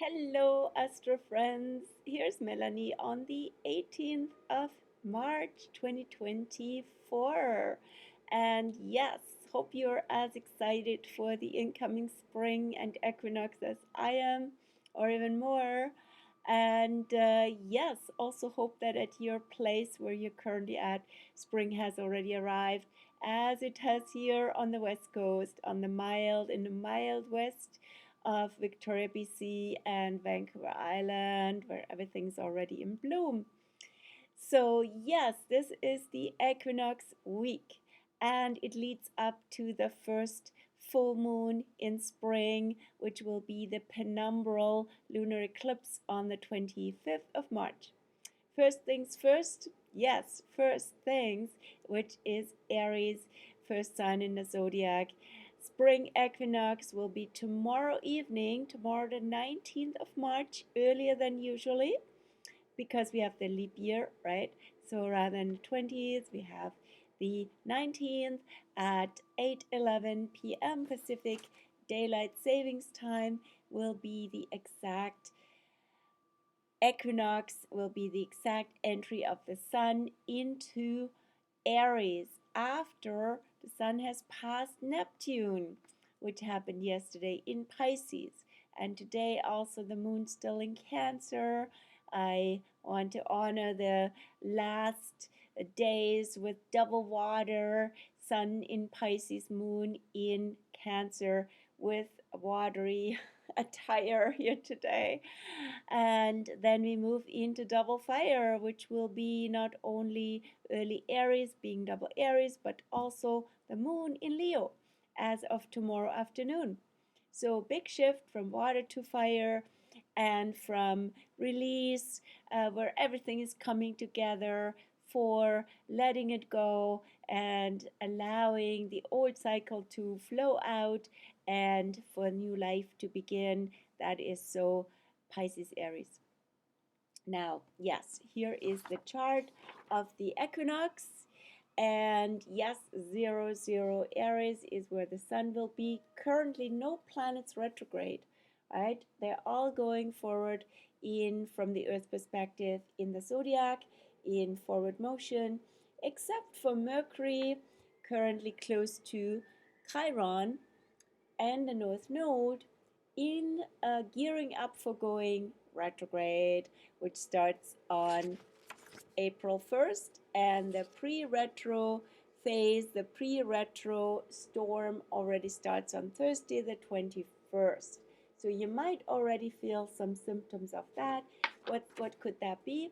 Hello, Astro friends. Here's Melanie on the 18th of March 2024. And yes, hope you're as excited for the incoming spring and equinox as I am, or even more. And yes, also hope that at your place where you're currently at, spring has already arrived, as it has here on the West Coast, in the mild west of Victoria, BC, and Vancouver Island, where everything's already in bloom. So, yes, this is the equinox week, and it leads up to the first full moon in spring, which will be the penumbral lunar eclipse on the 25th of March. First things first, yes, first things, which is Aries, first sign in the zodiac. Spring equinox will be tomorrow evening, tomorrow the 19th of March, earlier than usually, because we have the leap year, right? So rather than the 20th, we have the 19th at 8:11 p.m. Pacific Daylight Savings Time will be the exact equinox, will be the exact entry of the sun into Aries after the sun has passed Neptune, which happened yesterday in Pisces. And today also the moon's still in Cancer. I want to honor the last days with double water, sun in Pisces, moon in Cancer, with watery attire here today. And then we move into double fire, which will be not only early Aries being double Aries, but also the moon in Leo as of tomorrow afternoon. So big shift from water to fire and from release, where everything is coming together, for letting it go and allowing the old cycle to flow out and for new life to begin. That is so Pisces Aries. Now, yes, here is the chart of the equinox. And yes, 00 Aries is where the sun will be. Currently, no planets retrograde, right? They're all going forward in from the Earth perspective in the zodiac, in forward motion, except for Mercury, currently close to Chiron and the North Node in gearing up for going retrograde, which starts on April 1st, and the pre-retro phase, the pre-retro storm already starts on Thursday the 21st. So you might already feel some symptoms of that. What could that be?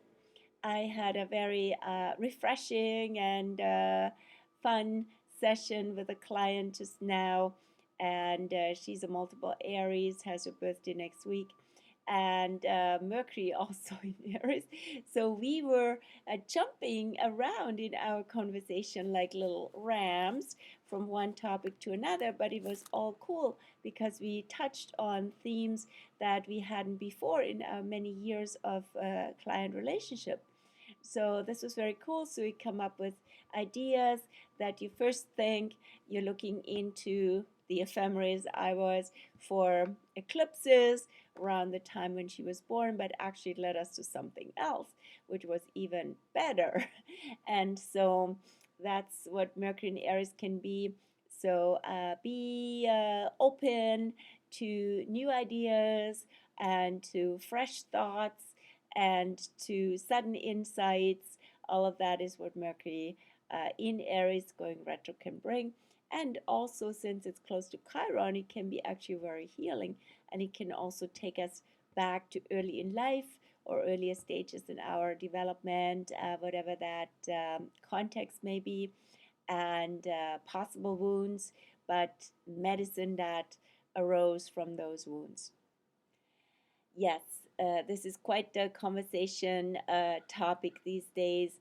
I had a very refreshing and fun session with a client just now, and she's a multiple Aries, has her birthday next week, and Mercury also in Aries. So we were jumping around in our conversation like little rams from one topic to another, but it was all cool because we touched on themes that we hadn't before in our many years of client relationship. So this was very cool. So we come up with ideas that you first think you're looking into the ephemeris. I was for eclipses around the time when she was born, but actually it led us to something else, which was even better. And so that's what Mercury in Aries can be. So be open to new ideas and to fresh thoughts and to sudden insights. All of that is what Mercury in Aries going retro can bring. And also, since it's close to Chiron, it can be actually very healing, and it can also take us back to early in life or earlier stages in our development, whatever that context may be, and possible wounds, but medicine that arose from those wounds. Yes, this is quite a conversation topic these days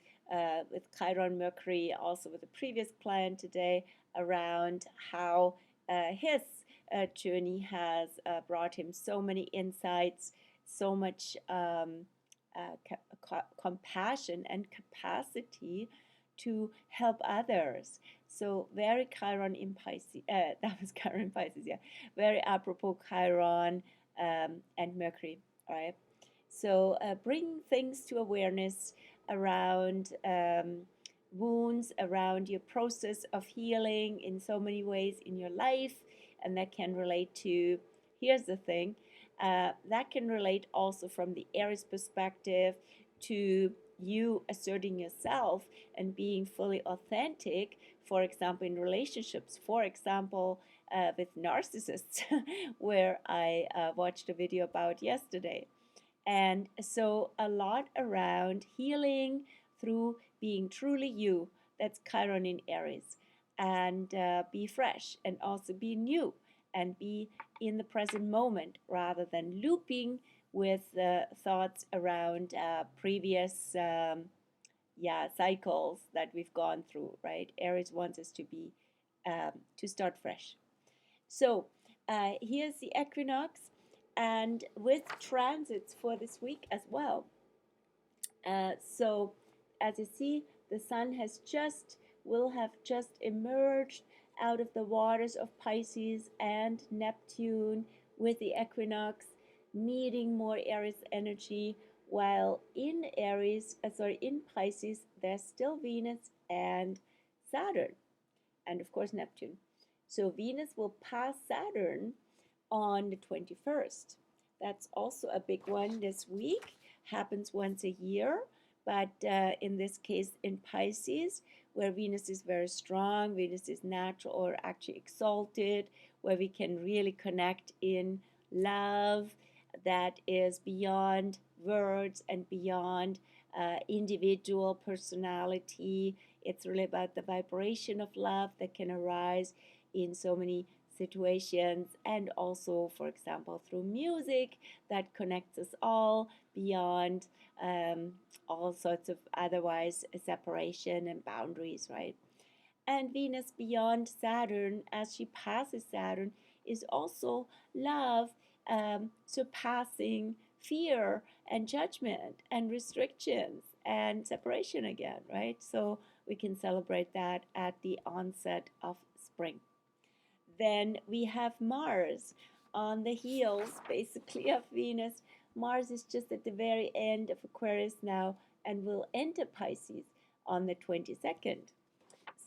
with Chiron Mercury, also with a previous client today, around how his journey has brought him so many insights, so much compassion and capacity to help others. So very Chiron in Pisces, that was Chiron in Pisces, yeah. Very apropos Chiron and Mercury. All right. So bring things to awareness around wounds, around your process of healing in so many ways in your life, and that can relate to, here's the thing, that can relate also from the Aries perspective to you asserting yourself and being fully authentic, for example, in relationships, for example, with narcissists, where I watched a video about yesterday. And so a lot around healing through being truly you. That's Chiron in Aries. And be fresh and also be new and be in the present moment rather than looping with thoughts around previous cycles that we've gone through, right? Aries wants us to be to start fresh. So here's the equinox, and with transits for this week as well. So as you see, the sun will have just emerged out of the waters of Pisces and Neptune with the equinox, meeting more Aries energy, while in Pisces, there's still Venus and Saturn, and of course Neptune. So Venus will pass Saturn on the 21st. That's also a big one this week. Happens once a year, but in this case in Pisces, where Venus is very strong, Venus is natural or actually exalted, where we can really connect in love that is beyond words and beyond individual personality. It's really about the vibration of love that can arise in so many situations, and also, for example, through music that connects us all beyond all sorts of otherwise separation and boundaries, right? And Venus beyond Saturn, as she passes Saturn, is also love surpassing fear and judgment and restrictions and separation again, right? So we can celebrate that at the onset of spring. Then we have Mars on the heels, basically, of Venus. Mars is just at the very end of Aquarius now and will enter Pisces on the 22nd.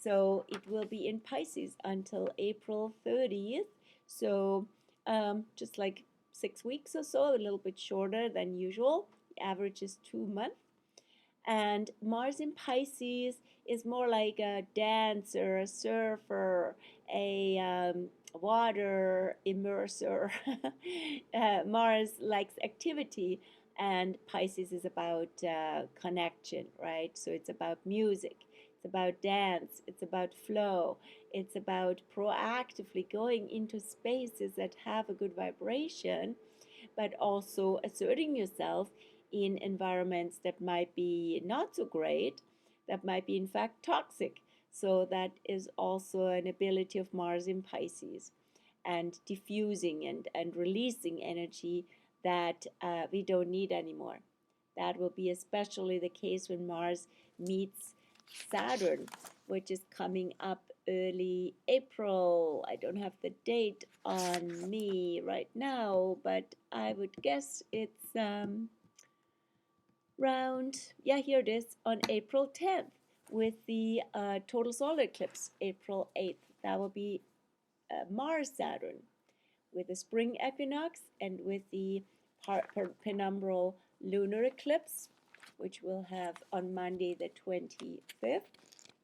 So it will be in Pisces until April 30th. So just like 6 weeks or so, a little bit shorter than usual. The average is 2 months. And Mars in Pisces is more like a dancer, a surfer, a water immerser. Mars likes activity, and Pisces is about connection, right? So it's about music, it's about dance, it's about flow, it's about proactively going into spaces that have a good vibration, but also asserting yourself in environments that might be not so great, that might be in fact toxic. So that is also an ability of Mars in Pisces, and diffusing and releasing energy that we don't need anymore. That will be especially the case when Mars meets Saturn, which is coming up early April. I don't have the date on me right now, but I would guess it's here it is, on April 10th with the total solar eclipse, April 8th. That will be Mars Saturn with the spring equinox and with the penumbral lunar eclipse, which we'll have on Monday the 25th.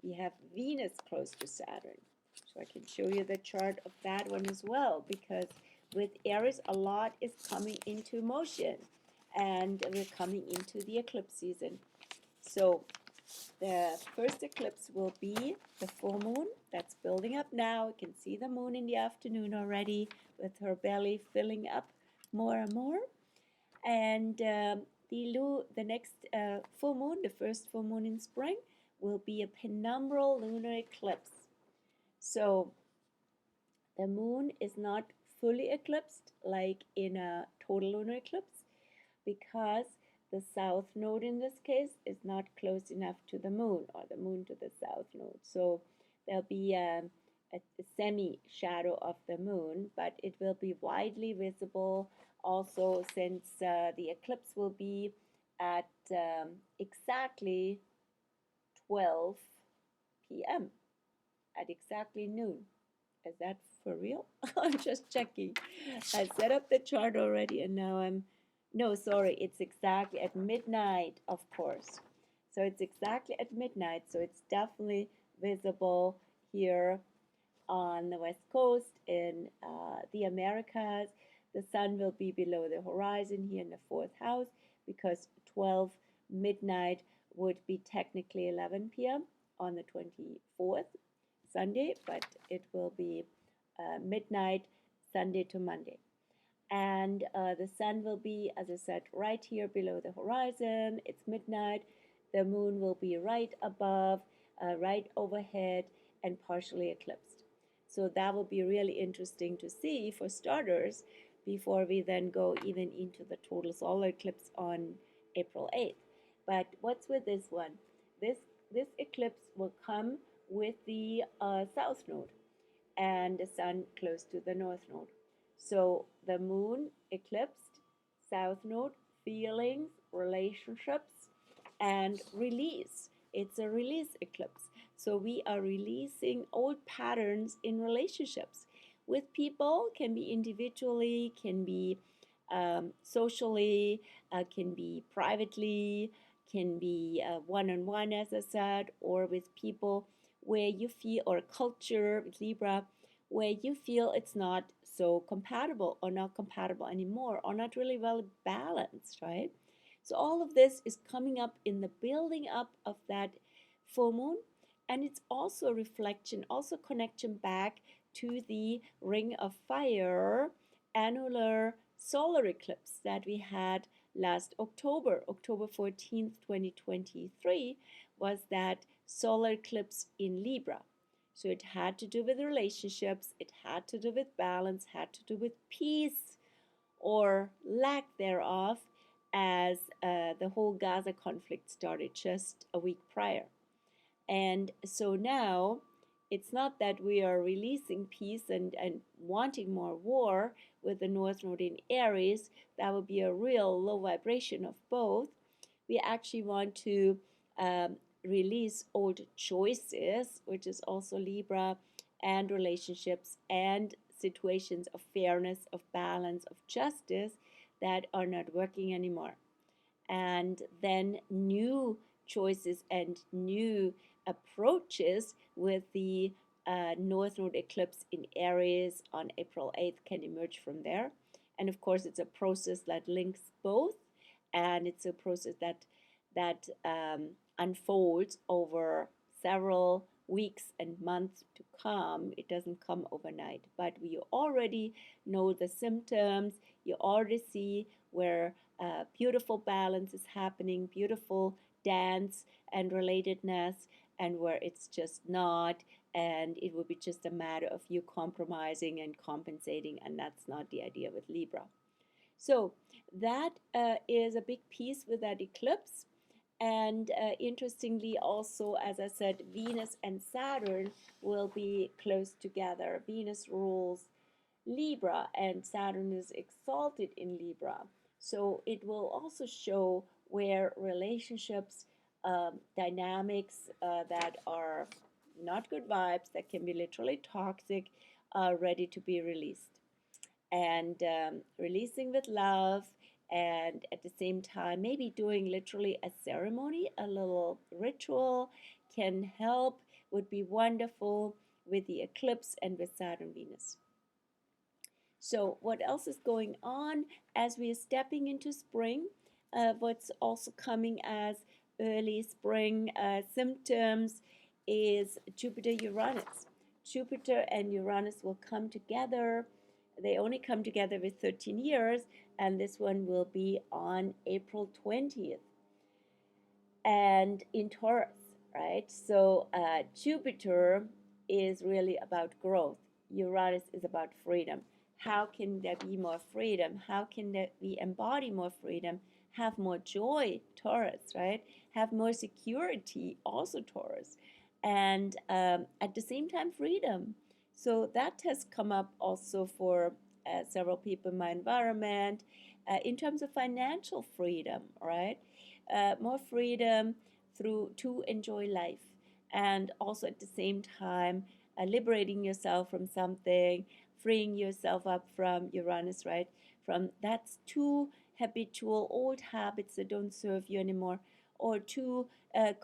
We have Venus close to Saturn. So I can show you the chart of that one as well, because with Aries, a lot is coming into motion, and we're coming into the eclipse season. So the first eclipse will be the full moon that's building up now. You can see the moon in the afternoon already with her belly filling up more and more. And the next full moon, the first full moon in spring, will be a penumbral lunar eclipse. So the moon is not fully eclipsed like in a total lunar eclipse, because the south node in this case is not close enough to the moon, or the moon to the south node. So there'll be a semi-shadow of the moon, but it will be widely visible Also, since the eclipse will be at exactly 12 p.m. at exactly noon. Is that for real? I'm just checking. I set up the chart already and now no, sorry, it's exactly at midnight, of course. So it's exactly at midnight, so it's definitely visible here on the west coast in the Americas. The sun will be below the horizon here in the fourth house because 12 midnight would be technically 11 p.m. on the 24th, Sunday, but it will be midnight, Sunday to Monday. And the sun will be, as I said, right here below the horizon. It's midnight. The moon will be right above, right overhead, and partially eclipsed. So that will be really interesting to see for starters before we then go even into the total solar eclipse on April 8th. But what's with this one? This eclipse will come with the south node and the sun close to the north node. So the moon eclipsed, south node, feelings, relationships, and release. It's a release eclipse. So we are releasing old patterns in relationships with people, can be individually, can be socially, can be privately, can be one-on-one, as I said, or with people where you feel, or culture with Libra, where you feel it's not so compatible or not compatible anymore or not really well balanced, right? So all of this is coming up in the building up of that full moon, and it's also a reflection, also connection back to the Ring of Fire annular solar eclipse that we had last October, October 14th, 2023, was that solar eclipse in Libra. So it had to do with relationships, it had to do with balance, had to do with peace or lack thereof, as the whole Gaza conflict started just a week prior. And so now it's not that we are releasing peace and wanting more war with the North Node in Aries. That would be a real low vibration of both. We actually want to release old choices, which is also Libra, and relationships and situations of fairness, of balance, of justice that are not working anymore. And then new choices and new approaches with the North Node eclipse in Aries on April 8th can emerge from there. And of course, it's a process that links both, and it's a process that unfolds over several weeks and months to come. It doesn't come overnight, but we already know the symptoms. You already see where beautiful balance is happening, beautiful dance and relatedness, and where it's just not, and it will be just a matter of you compromising and compensating, and that's not the idea with Libra. So that is a big piece with that eclipse. And interestingly, also, as I said, Venus and Saturn will be close together. Venus rules Libra and Saturn is exalted in Libra. So it will also show where relationships, dynamics that are not good vibes, that can be literally toxic, are ready to be released. And releasing with love, and at the same time maybe doing literally a ceremony, a little ritual can help, would be wonderful with the eclipse and with Saturn Venus. So what else is going on as we are stepping into spring? What's also coming as early spring symptoms is Jupiter Uranus. Jupiter and Uranus will come together. They only come together with 13 years, and this one will be on April 20th. And in Taurus, right? So Jupiter is really about growth. Uranus is about freedom. How can there be more freedom? How can we embody more freedom? Have more joy, Taurus, right? Have more security, also Taurus. And at the same time, freedom. So that has come up also for several people in my environment, in terms of financial freedom, right? More freedom to enjoy life, and also at the same time liberating yourself from something, freeing yourself up from Uranus, right? From that's too habitual old habits that don't serve you anymore, or too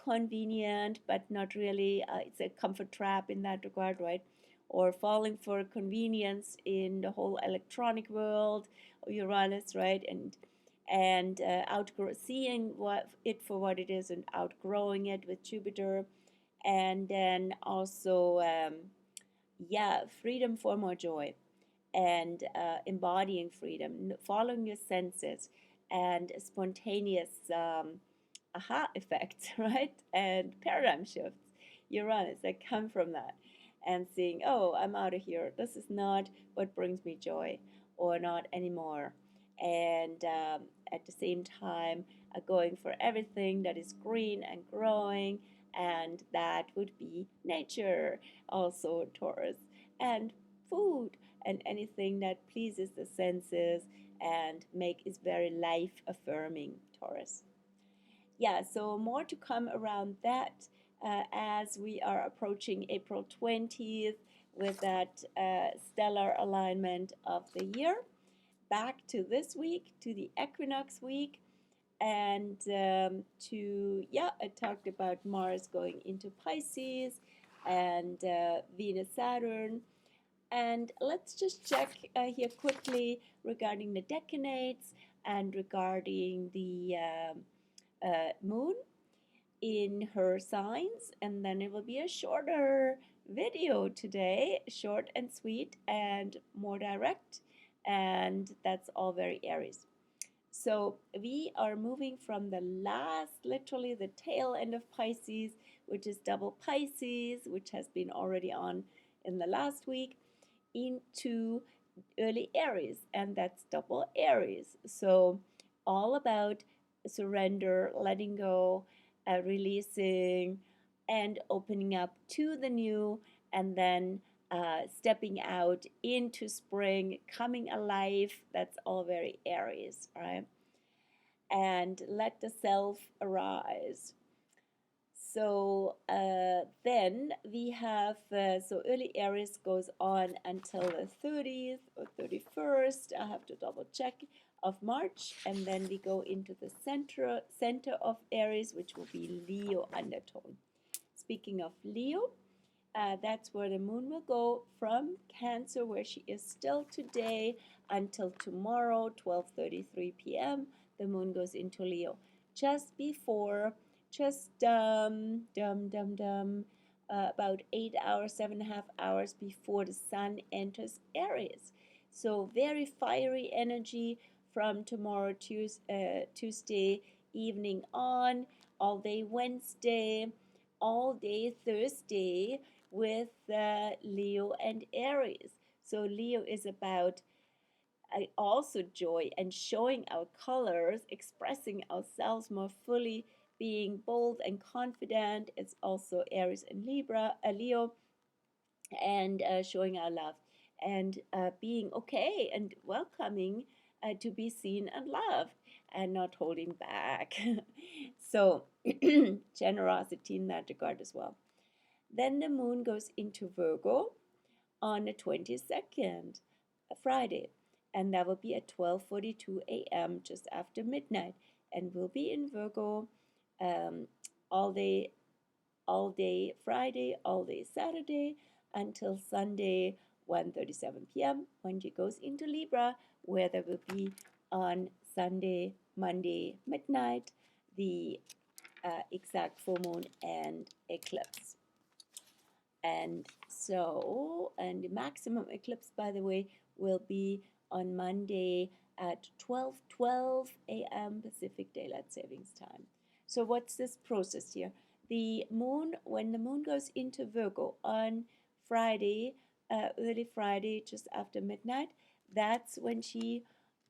convenient but not really. It's a comfort trap in that regard, right? Or falling for convenience in the whole electronic world, Uranus, right? And seeing it for what it is and outgrowing it with Jupiter, and then also freedom for more joy, and embodying freedom, following your senses, and spontaneous aha effects, right? And paradigm shifts, Uranus, that come from that. And seeing, oh, I'm out of here. This is not what brings me joy, or not anymore. And at the same time, going for everything that is green and growing, and that would be nature, also Taurus, and food, and anything that pleases the senses and is very life affirming, Taurus. Yeah, so more to come around that as we are approaching April 20th with that stellar alignment of the year. Back to this week, to the equinox week, and I talked about Mars going into Pisces, and Venus, Saturn. And let's just check here quickly regarding the decanates and regarding the moon in her signs, and then it will be a shorter video today, short and sweet and more direct, and that's all very Aries. So we are moving from the last, literally the tail end of Pisces, which is double Pisces, which has been already on in the last week, into early Aries, and that's double Aries. So all about surrender, letting go, releasing, and opening up to the new, and then stepping out into spring, coming alive. That's all very Aries, right? And let the self arise. So then we have, so early Aries goes on until the 30th or 31st, I have to double check, of March, and then we go into the center of Aries, which will be Leo undertone. Speaking of Leo, that's where the moon will go from Cancer, where she is still today, until tomorrow, 12:33 p.m. The moon goes into Leo. Just before, about 8 hours, 7.5 hours before the sun enters Aries. So very fiery energy from tomorrow, Tuesday evening on, all day Wednesday, all day Thursday, with Leo and Aries. So Leo is about also joy and showing our colors, expressing ourselves more fully, being bold and confident. It's also Aries and Leo, and showing our love, and being okay and welcoming to be seen and loved, and not holding back. So generosity in that regard as well. Then the moon goes into Virgo on the 22nd, Friday, and that will be at 12:42 a.m. just after midnight, and we'll be in Virgo all day Friday, all day Saturday, until Sunday 1:37 p.m. when she goes into Libra, where there will be on Sunday, Monday midnight, the exact full moon and eclipse. And so, and the maximum eclipse, by the way, will be on Monday at 12:12 a.m. Pacific Daylight Savings Time. So what's this process here? The moon, when the moon goes into Virgo on Friday, early Friday, just after midnight, that's when she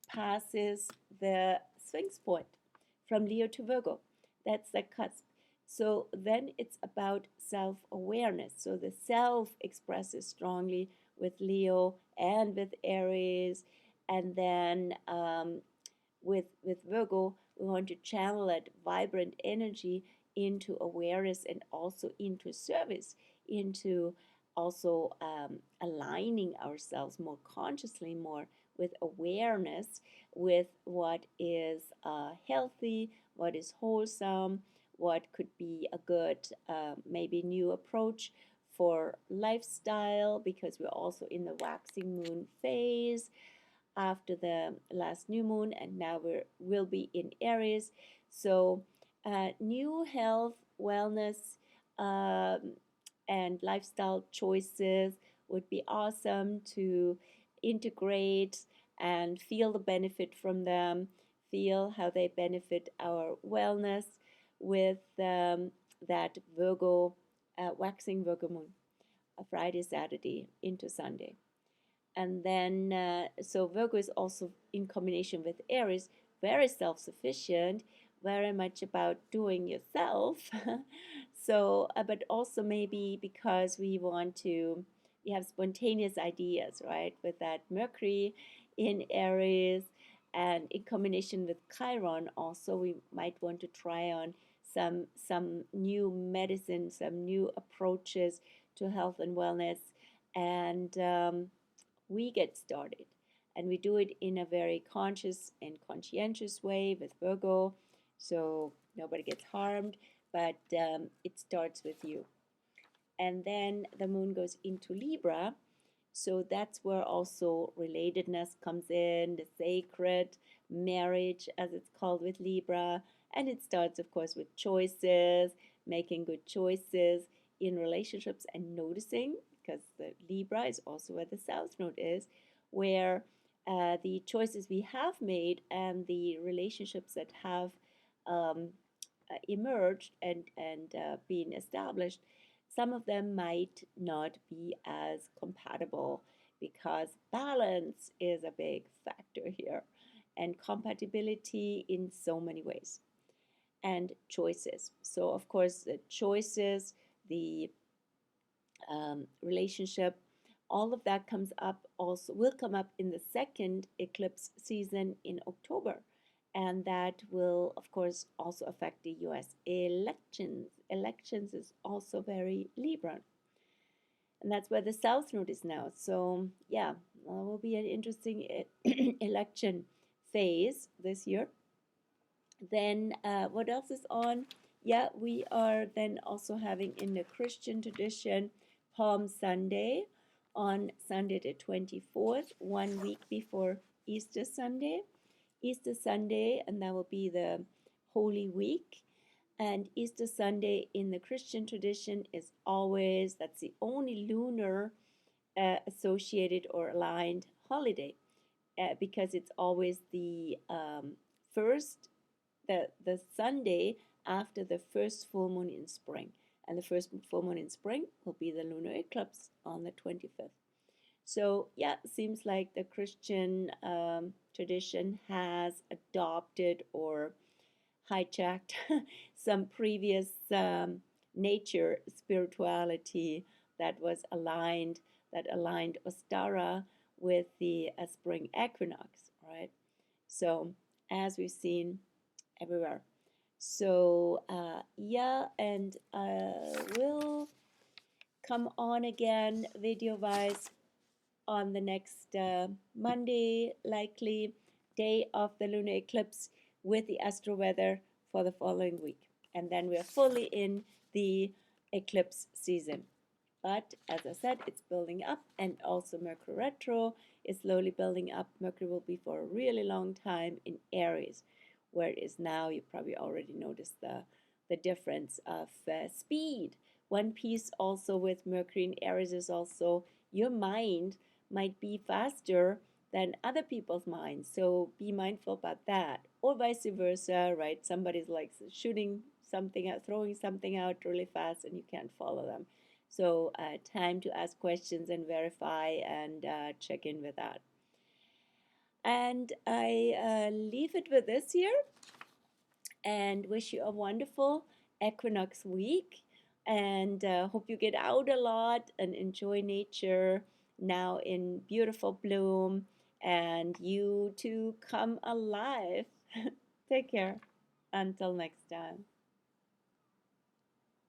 passes the Sphinx point from Leo to Virgo. That's the cusp. So then it's about self-awareness. So the self expresses strongly with Leo and with Aries. And then with Virgo, we want to channel that vibrant energy into awareness and also into service, into also aligning ourselves more consciously, more with awareness, with what is healthy, what is wholesome, what could be a good maybe new approach for lifestyle, because we're also in the waxing moon phase after the last new moon, and now will be in Aries. So new health, wellness, and lifestyle choices would be awesome to integrate and feel the benefit from them, feel how they benefit our wellness with that Virgo, waxing Virgo moon, Friday, Saturday into Sunday. And then, so Virgo is also in combination with Aries, very self sufficient, very much about doing yourself. So, but also maybe because we have spontaneous ideas, right? With that Mercury in Aries and in combination with Chiron, also, we might want to try on some new medicine, some new approaches to health and wellness. And, we get started, and we do it in a very conscious and conscientious way with Virgo, so nobody gets harmed, but it starts with you. And then the moon goes into Libra, so that's where also relatedness comes in, the sacred marriage, as it's called with Libra. And it starts, of course, with choices, making good choices in relationships and noticing, because the Libra is also where the South Node is, where the choices we have made and the relationships that have emerged and been established, some of them might not be as compatible, because balance is a big factor here, and compatibility in so many ways, and choices. So, of course, the choices, the relationship, all of that will come up in the second eclipse season in October. And that will, of course, also affect the US elections. Elections is also very Libra. And that's where the South Node is now. So, yeah, it will be an interesting election phase this year. Then, what else is on? Yeah, we are then also having in the Christian tradition Palm Sunday on Sunday the 24th, 1 week before Easter Sunday. Easter Sunday, and that will be the Holy Week. And Easter Sunday in the Christian tradition is always, that's the only lunar associated or aligned holiday, because it's always the the Sunday after the first full moon in spring. And the first full moon in spring will be the lunar eclipse on the 25th. So, yeah, seems like the Christian tradition has adopted or hijacked some previous nature spirituality that aligned Ostara with the spring equinox, right? So, as we've seen everywhere. So, yeah, and we'll come on again video-wise on the next Monday, likely day of the lunar eclipse, with the astro weather for the following week. And then we're fully in the eclipse season. But as I said, it's building up, and also Mercury retro is slowly building up. Mercury will be for a really long time in Aries, where it is now. You probably already noticed the difference of speed. One piece also with Mercury in Aries is also your mind might be faster than other people's minds. So be mindful about that. Or vice versa, right? Somebody's like shooting something out, throwing something out really fast, and you can't follow them. So time to ask questions and verify and check in with that. And I leave it with this here and wish you a wonderful equinox week, and hope you get out a lot and enjoy nature, now in beautiful bloom, and you to come alive. Take care. Until next time.